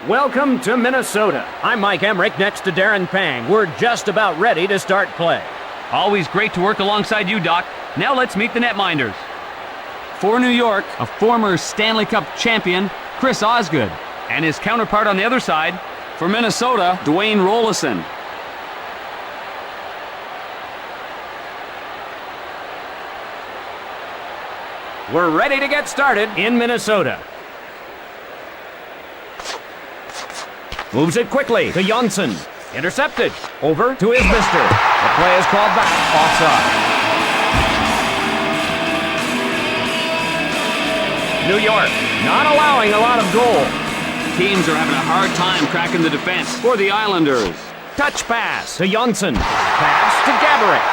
Welcome to Minnesota. I'm Mike Emmerich next to Darren Pang. We're just about ready to start play. Always great to work alongside you, Doc. Now let's meet the netminders. For New York, a former Stanley Cup champion, Chris Osgood. And his counterpart on the other side, for Minnesota, Dwayne Rollison. We're ready to get started in Minnesota. Moves it quickly to Jonsson. Intercepted. Over to Isbister. The play is called back. Offside. New York not allowing a lot of goal. Teams are having a hard time cracking the defense for the Islanders. Touch pass to Jonsson. Pass to Gaborik.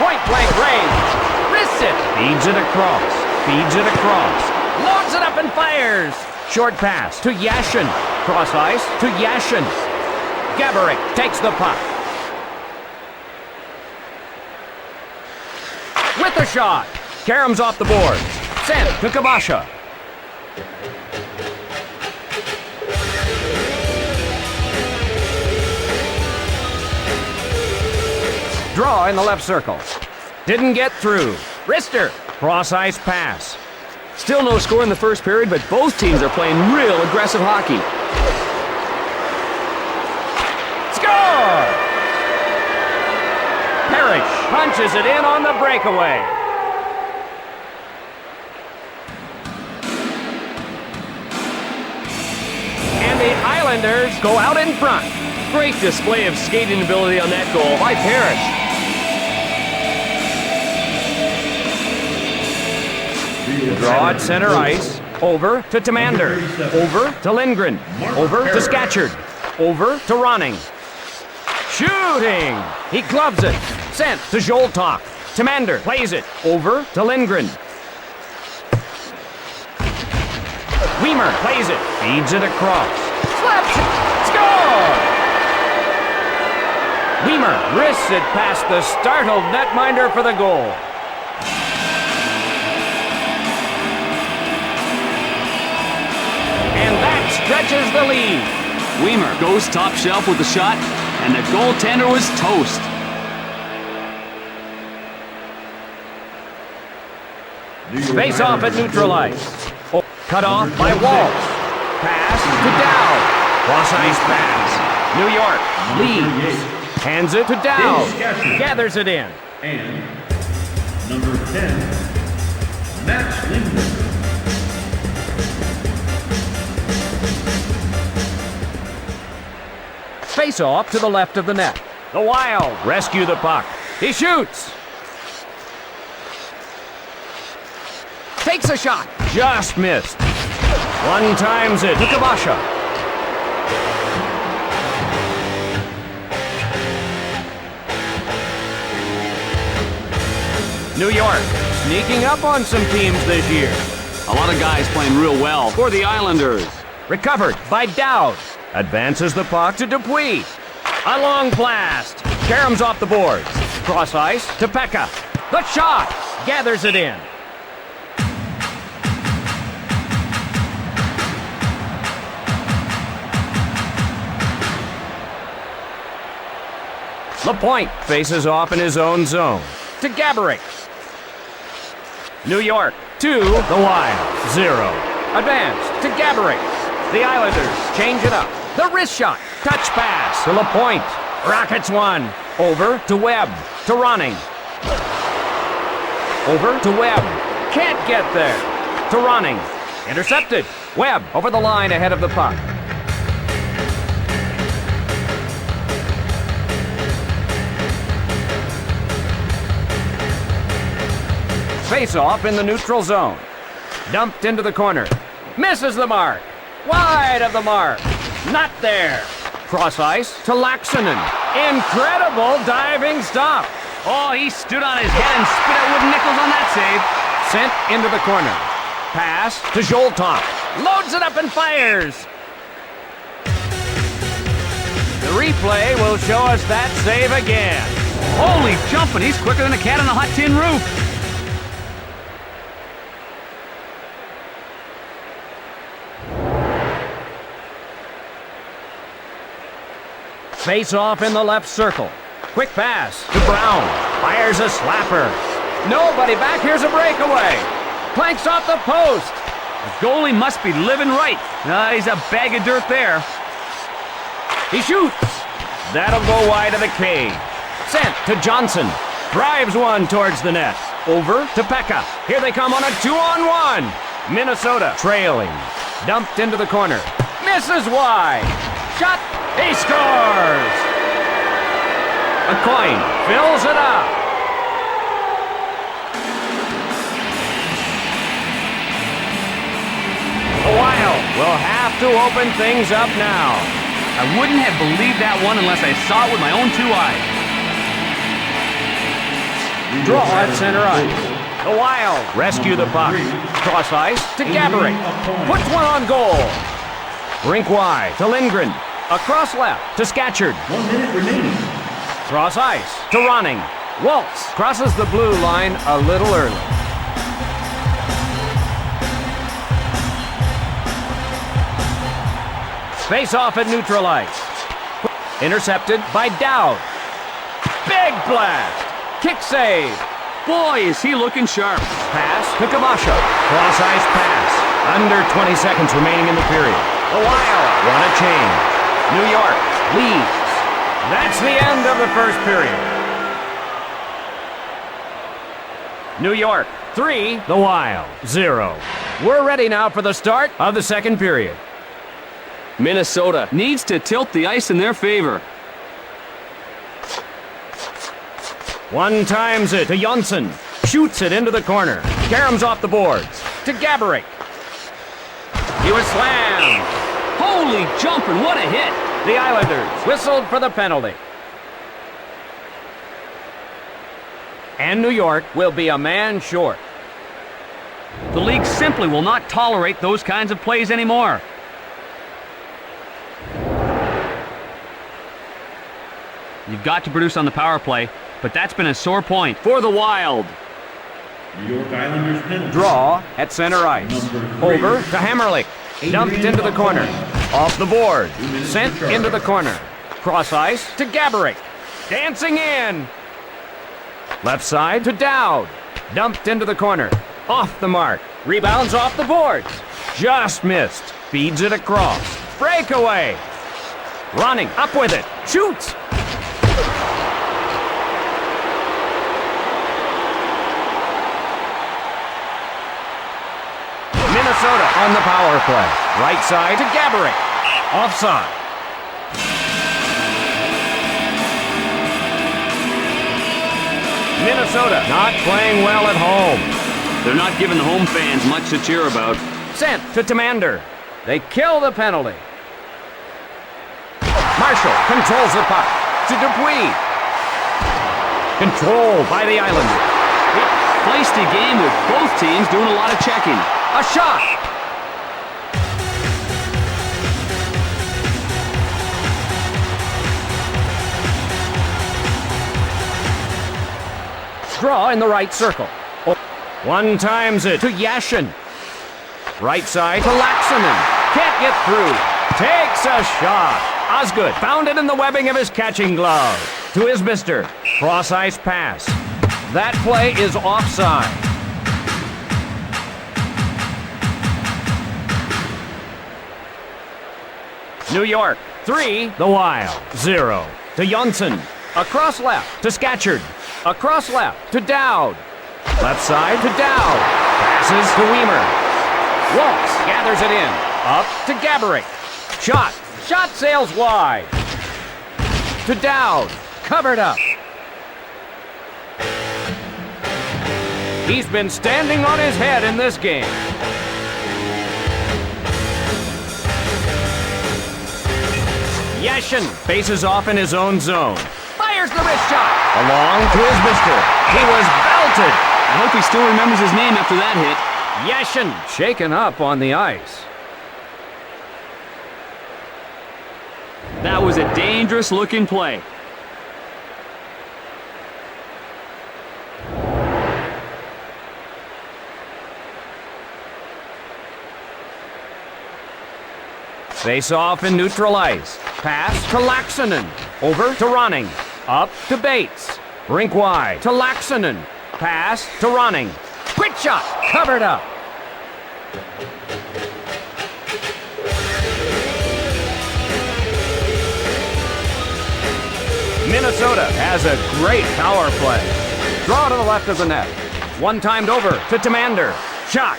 Point blank range. Wrists it. Feeds it across. Feeds it across. Loads it up and fires. Short pass to Yashin. Cross ice to Yashin. Gaborik takes the puck. With the shot. Karam's off the board. Sent to Kabasha. Draw in the left circle. Didn't get through. Rister. Cross ice pass. Still no score in the first period, but both teams are playing real aggressive hockey. Score! Parrish punches it in on the breakaway. And the Islanders go out in front. Great display of skating ability on that goal by Parrish. Draw at center ice. Over to Tamander. Over to Lindgren. Over to Scatchard. Over to Ronning. Shooting! He gloves it. Sent to Zoltok. Tamander plays it. Over to Lindgren. Weimer plays it. Feeds it across. Slaps it. Score! Weimer wrists it past the startled netminder for the goal. Stretches the lead. Weimer goes top shelf with the shot, and the goaltender was toast. Face off at neutral ice. Oh, cut off by Walsh. Pass to Dow. Cross ice pass. New York leads. Hands it to Dow. Gathers it in. And number 10, Max Lindgren. Face off to the left of the net. The Wild rescue the puck. He shoots. Takes a shot. Just missed. One times it to Kabasha. New York sneaking up on some teams this year. A lot of guys playing real well for the Islanders. Recovered by Dowd. Advances the puck to Dupuis. A long blast. Karam's off the boards. Cross ice to Pekka. The shot. Gathers it in. LaPointe faces off in his own zone. To Gaborik. New York 2, the Wild 0. Advance to Gaborik. The Islanders change it up. The wrist shot. Touch pass to LaPointe. Rockets one. Over to Webb. To Ronning. Over to Webb. Can't get there. To Ronning. Intercepted. Webb over the line ahead of the puck. Face off in the neutral zone. Dumped into the corner. Misses the mark. Wide of the mark. Not there. Cross ice to Laaksonen. Incredible diving stop. Oh, he stood on his head and spit out wooden nickels on that save. Sent into the corner. Pass to Zoltok. Loads it up and fires. The replay will show us that save again. Holy jumping, he's quicker than a cat on a hot tin roof. Face off in the left circle. Quick pass to Brown. Fires a slapper. Nobody back. Here's a breakaway. Planks off the post. The goalie must be living right. He's a bag of dirt there. He shoots. That'll go wide of the cage. Sent to Johnson. Drives one towards the net. Over to Pekka. Here they come on a 2-on-1. Minnesota trailing. Dumped into the corner. Misses wide. Shot. He scores. A coin fills it up. The Wild will have to open things up now. I wouldn't have believed that one unless I saw it with my own 2 eyes. Draw at center ice. The Wild rescue the puck. Cross ice to Gaborik. Puts one on goal. Rink wide to Lindgren. Across left to Scatchard. 1 minute remaining. Cross ice to Ronning. Waltz crosses the blue line a little early. Face off at neutral ice. Intercepted by Dowd. Big blast. Kick save. Boy, is he looking sharp. Pass to Camacho. Cross ice pass. Under 20 seconds remaining in the period. The Wild want a change. New York leads. That's the end of the first period. New York 3, the Wild 0. We're ready now for the start of the second period. Minnesota needs to tilt the ice in their favor. One times it to Jonsson. Shoots it into the corner. Caroms off the boards. To Gaborik. He was slammed. Holy jumping, what a hit! The Islanders whistled for the penalty. And New York will be a man short. The league simply will not tolerate those kinds of plays anymore. You've got to produce on the power play, but that's been a sore point for the Wild. New York Islanders penalty. Draw at center ice. Over to Hammerlick. Dumped into the corner. Off the board. Sent into the corner. Cross ice to Gaborik. Dancing in. Left side to Dowd. Dumped into the corner. Off the mark. Rebounds off the boards. Just missed. Feeds it across. Breakaway. Running up with it. Shoots. Minnesota on the power play. Right side to Gaborik. Offside. Minnesota not playing well at home. They're not giving the home fans much to cheer about. Sent to Tamander. They kill the penalty. Marshall controls the puck to Dupuis. Controlled by the Islanders. Feisty game with both teams doing a lot of checking. A shot. Draw in the right circle. One times it to Yashin. Right side to Laxonen. Can't get through. Takes a shot. Osgood found it in the webbing of his catching glove. To his mister. Cross ice pass. That play is offside. New York 3, the Wild 0. To Jonsson. Across left to Scatchard. Across left to Dowd. Left side to Dowd. Passes to Weimer. Waltz gathers it in. Up to Gaborik. Shot. Shot sails wide. To Dowd. Covered up. He's been standing on his head in this game. Yashin faces off in his own zone. Fires the wrist shot. Along to his mister. He was belted. I hope he still remembers his name after that hit. Yashin shaken up on the ice. That was a dangerous looking play. Face off in neutral ice. Pass to Laxonen. Over to Ronning. Up to Bates. Rink wide to Laxonen. Pass to Ronning. Quick shot. Covered up. Minnesota has a great power play. Draw to the left of the net. One timed over to Tamander. Shot.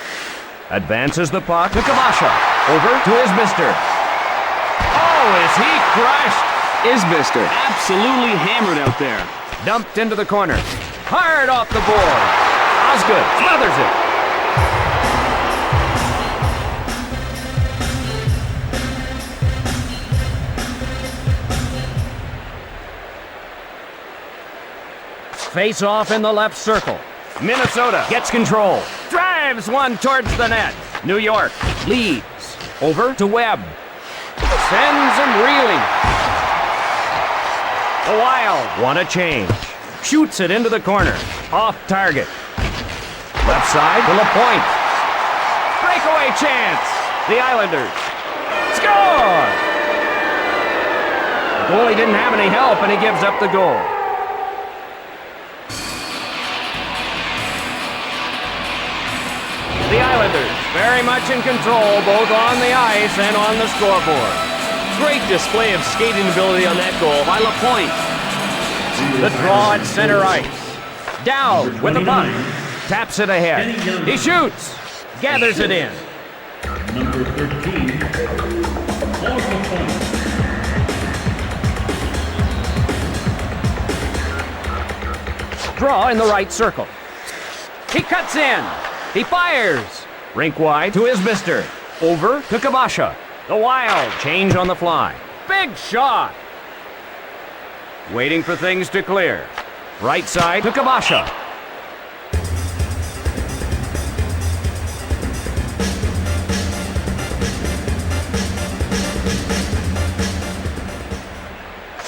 Advances the puck to Kabasha. Over to Isbister. Oh, is he crushed? Isbister absolutely hammered out there. Dumped into the corner. Hard off the board. Osgood smothers it. Face off in the left circle. Minnesota gets control. Drives one towards the net. New York leads. Over to Webb. Sends him reeling. The Wild want a change. Shoots it into the corner. Off target. Left side to LaPointe. Breakaway chance. The Islanders score! The goalie didn't have any help and he gives up the goal. The Islanders very much in control both on the ice and on the scoreboard. Great display of skating ability on that goal by LaPointe. The draw at center ice. Dowd with the puck. Taps it ahead. He shoots. Gathers it in. Number 13, Paul LaPointe. Draw in the right circle. He cuts in. He fires. Rink wide to Isbister. Over to Kabasha. The Wild change on the fly. Big shot. Waiting for things to clear. Right side to Kabasha.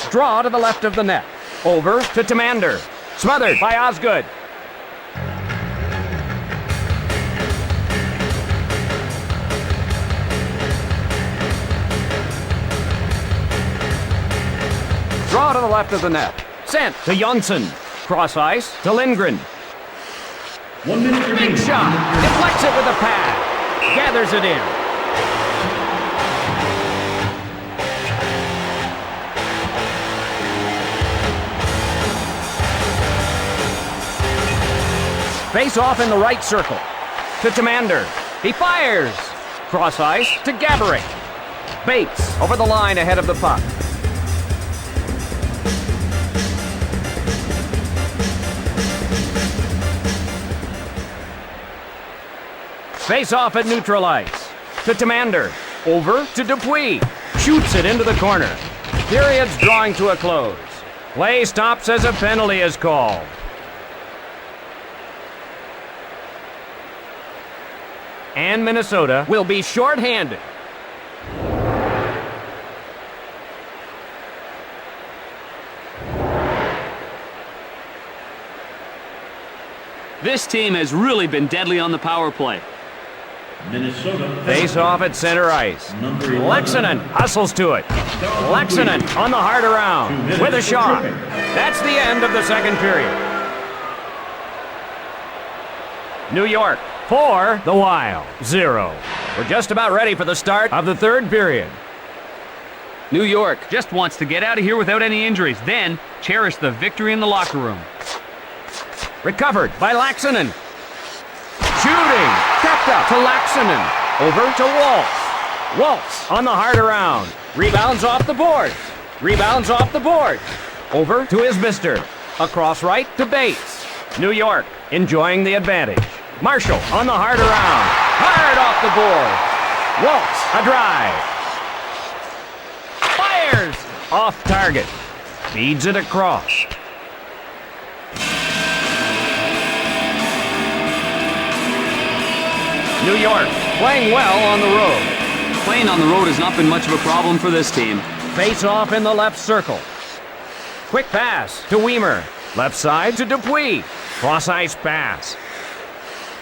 Draw to the left of the net. Over to Tamander. Smothered by Osgood. Draw to the left of the net. Sent to Jonsson. Cross ice to Lindgren. 1 minute remaining. Big shot. Deflects it with a pad. Gathers it in. Face off in the right circle. To Tamander. He fires. Cross ice to Gaborik. Bates over the line ahead of the puck. Face off at neutral ice. To Tamander. Over to Dupuis. Shoots it into the corner. Period's drawing to a close. Play stops as a penalty is called. And Minnesota will be shorthanded. This team has really been deadly on the power play. Minnesota. Face off at center ice. Number 11. Laxonen hustles to it. Laxonen on the hard around with a shot. That's the end of the second period. New York 4, the Wild 0. We're just about ready for the start of the third period. New York just wants to get out of here without any injuries, then cherish the victory in the locker room. Recovered by Laxonen. Shooting. Tapped up to Laxonen. Over to Waltz. Waltz on the hard around. Rebounds off the boards. Rebounds off the boards. Over to Isbister. Across right to Bates. New York enjoying the advantage. Marshall on the hard around. Hard off the board. Waltz a drive. Fires. Off target. Feeds it across. New York playing well on the road. Playing on the road has not been much of a problem for this team. Face off in the left circle. Quick pass to Weimer. Left side to Dupuis. Cross ice pass.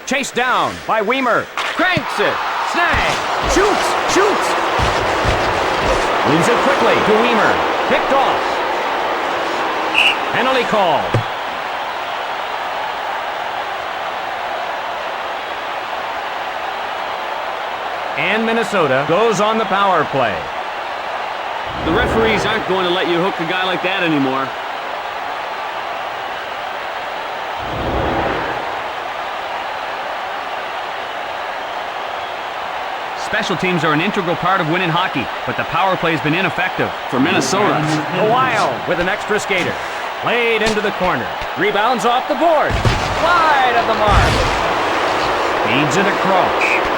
Chased down by Weimer. Cranks it. Snag. Shoots. Shoots. Moves it quickly to Weimer. Picked off. Penalty called. And Minnesota goes on the power play. The referees aren't going to let you hook a guy like that anymore. Special teams are an integral part of winning hockey, but the power play has been ineffective for Minnesota. The Wild with an extra skater. Played into the corner. Rebounds off the board. Wide of the mark. Feeds it across.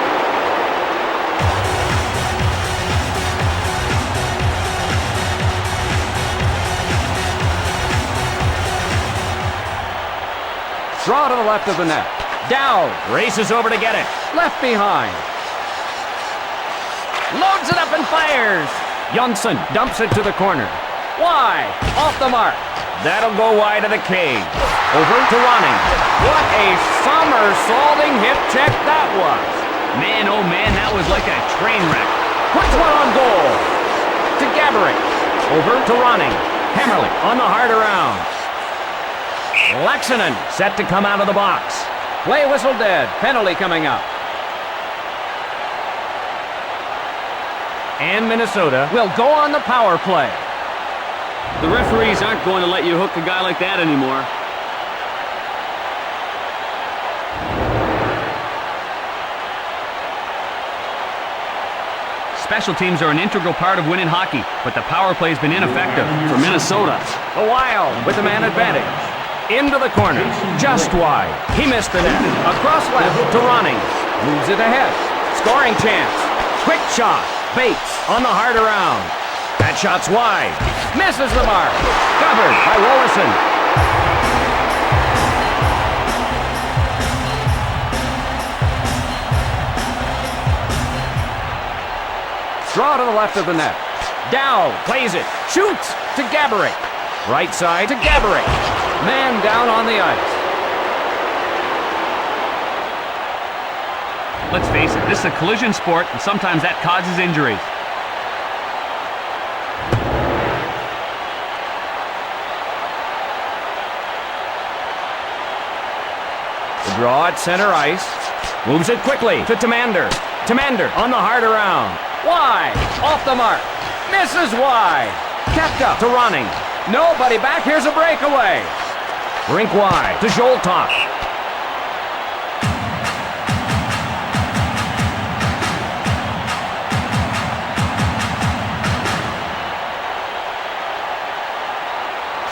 Draw to the left of the net. Dow races over to get it. Left behind. Loads it up and fires. Johnson dumps it to the corner. Wide. Off the mark. That'll go wide of the cage. Over to Ronning. What a somersaulting hip check that was. Man, oh man, that was like a train wreck. Puts one on goal. To Gaborik. Over to Ronning. Hammerly on the hard around. Laxinen set to come out of the box. Play whistle dead. Penalty coming up. And Minnesota will go on the power play. The referees aren't going to let you hook a guy like that anymore. Special teams are an integral part of winning hockey, but the power play has been ineffective for Minnesota. The Wild with the man advantage. Into the corner, just wide. He missed the net. Across left to Ronning. Moves it ahead. Scoring chance. Quick shot. Bates on the hard around. That shot's wide. Misses the mark. Covered by Wolason. Draw to the left of the net. Dow plays it. Shoots to Gaborik. Right side to Gaborik. Man down on the ice. Let's face it, this is a collision sport, and sometimes that causes injuries. The draw at center ice. Moves it quickly to Tamander. Tamander on the hard around. Wide. Off the mark. Misses wide. Kept up to Ronning. Nobody back. Here's a breakaway. Rink wide to Zoltok.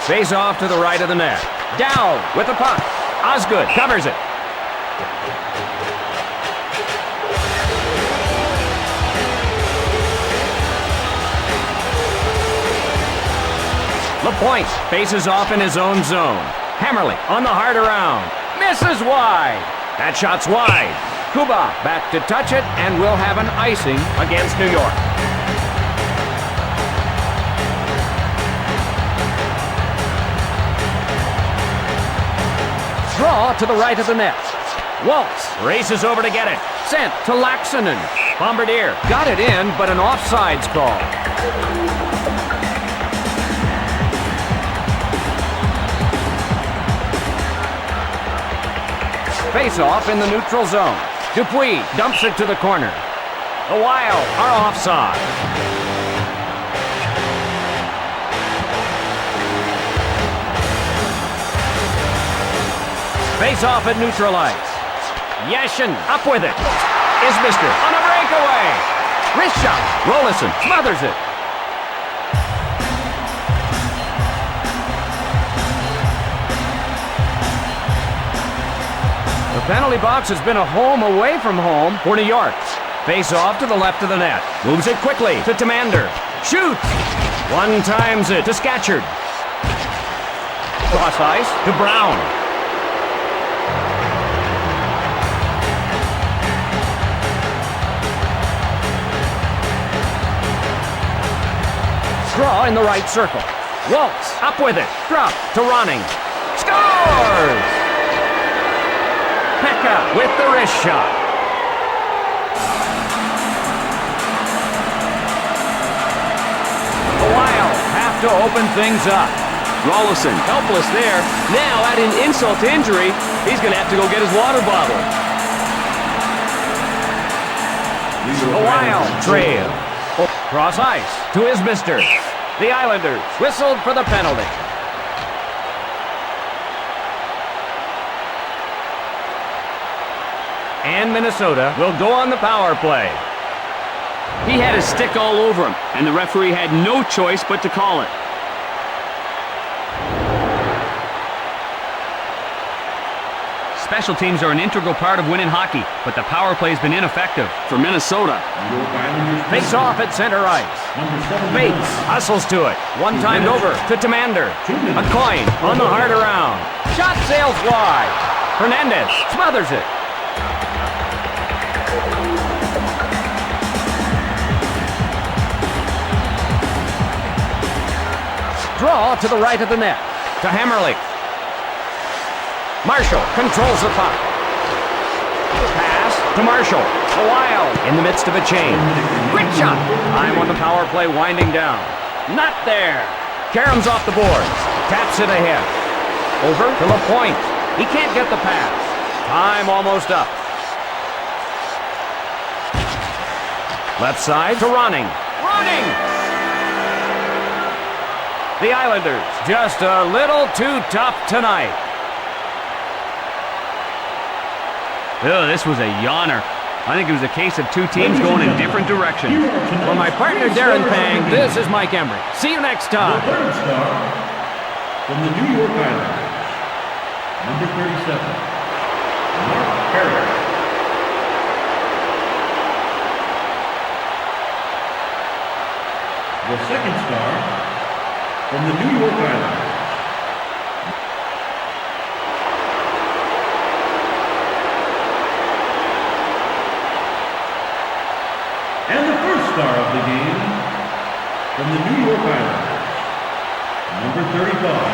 Face off to the right of the net. Dow with the puck. Osgood covers it. LaPointe faces off in his own zone. Hammerly on the hard around. Misses wide. That shot's wide. Kuba back to touch it and will have an icing against New York. Draw to the right of the net. Waltz races over to get it. Sent to Laxinen. Bombardier got it in, but an offsides call. Face-off in the neutral zone. Dupuis dumps it to the corner. The Wild are offside. Face-off at neutral ice. Yashin up with it. Isbister on a breakaway. Wrist shot. Rolison smothers it. The penalty box has been a home away from home for New York. Face off to the left of the net. Moves it quickly to Tamander. Shoots! One times it to Scatchard. Cross ice to Brown. Draw in the right circle. Waltz up with it. Drop to Ronning. Scores! Pekka with the wrist shot. to open things up. Rollison, helpless there. Now, adding insult to injury, he's going to have to go get his water bottle. The Wild trail. Cross ice to his mister. The Islanders whistled for the penalty. And Minnesota will go on the power play. He had his stick all over him, and the referee had no choice but to call it. Special teams are an integral part of winning hockey, but the power play has been ineffective for Minnesota. Face off at center ice. Bates hustles to it. One timed over to Tamander. A coin on the hard around. Shot sails wide. Hernandez smothers it. Draw to the right of the net. To Hammerlich. Marshall controls the puck. Pass to Marshall. The Wild in the midst of a change. Quick shot. Time on the power play winding down. Not there. Karam's off the boards. Taps it ahead. Over to LaPointe. He can't get the pass. Time almost up. Left side to Ronning. Ronning! The Islanders just a little too tough tonight. Oh, this was a yawner. I think it was a case of two teams going in different directions. For my partner Darren Pang, this is Mike Embry. See you next time. The third star from the New York Islanders, number 37, Mark Harris. The second star from the New York Islanders, and the first star of the game from the New York Islanders, number 35,